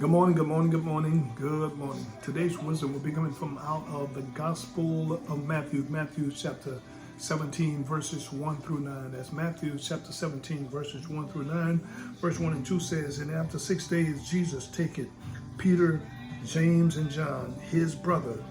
Good morning, good morning, good morning, good morning. Today's wisdom will be coming from out of the Gospel of Matthew, Matthew chapter 17, verses 1 through 9. That's Matthew chapter 17, verses 1 through 9. Verse 1 and 2 says, "And after 6 days, Jesus taketh Peter, James, and John, his brother,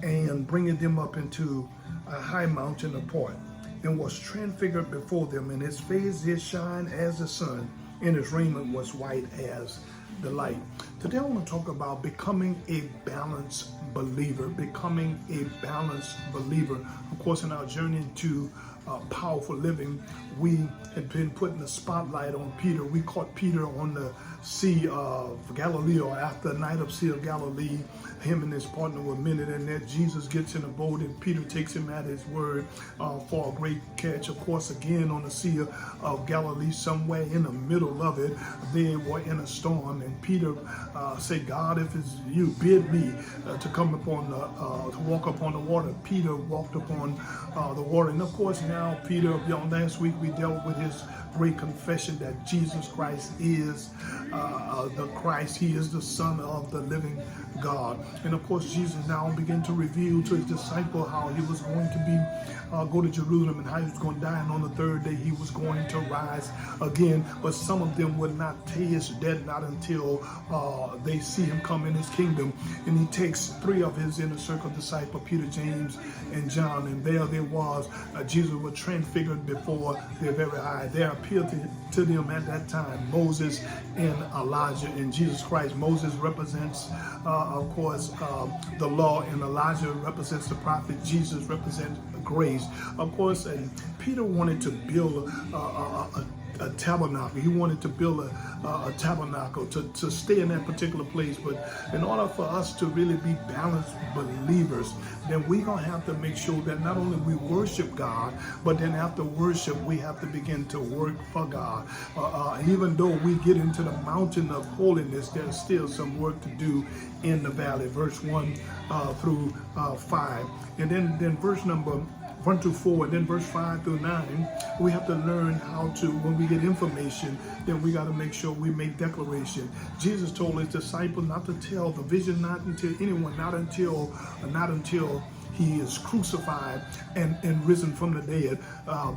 and bringeth them up into a high mountain apart, and was transfigured before them, and his face did shine as the sun, and his raiment was white as the light." Today I want to talk about becoming a balanced believer. Becoming a balanced believer. Of course, in our journey to powerful living, we had been putting the spotlight on Peter. We caught Peter on the Sea of Galilee, or after the night of Sea of Galilee. Him and his partner were minute, and that Jesus gets in a boat and Peter takes him at his word for a great catch. Of course, again on the Sea of Galilee, somewhere in the middle of it, they were in a storm, and Peter said, "God, if it's you, bid me to come upon to walk upon the water." Peter walked upon the water, and of course now Peter, last week we dealt with his great confession that Jesus Christ is the Christ. He is the Son of the living God. And of course, Jesus now began to reveal to his disciple how he was going to go to Jerusalem, and how he was going to die, and on the third day he was going to rise again. But some of them would not taste death, not until they see him come in his kingdom. And he takes three of his inner circle disciples, Peter, James, and John, and there was Jesus was transfigured before their very eye. There appeared to them at that time Moses and Elijah and Jesus Christ. Moses represents of course the law, and Elijah represents the prophet. Jesus represents grace, of course. And Peter wanted to build a tabernacle. He wanted to build a tabernacle to stay in that particular place. But in order for us to really be balanced believers, then we're going to have to make sure that not only we worship God, but then after worship, we have to begin to work for God. Even though we get into the mountain of holiness, there's still some work to do in the valley. Verse 1 through 5. And then verse number 1 through 4, and then verse 5 through 9, we have to learn how to, when we get information, then we got to make sure we make declaration. Jesus told his disciples not to tell the vision, not until anyone, not until he is crucified and risen from the dead,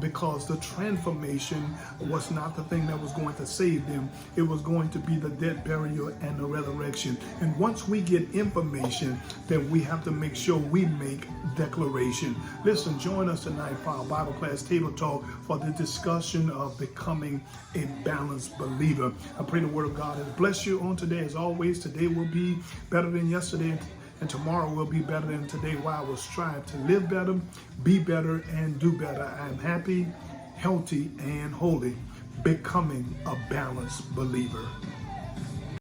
because the transformation was not the thing that was going to save them. It was going to be the death, burial, and the resurrection. And once we get information, then we have to make sure we make declaration. Listen, join us tonight for our Bible class table talk for the discussion of becoming a balanced believer. I pray the word of God has blessed you on today. As always, today will be better than yesterday, and tomorrow will be better than today. While we'll strive to live better, be better, and do better. I am happy, healthy, and holy, becoming a balanced believer.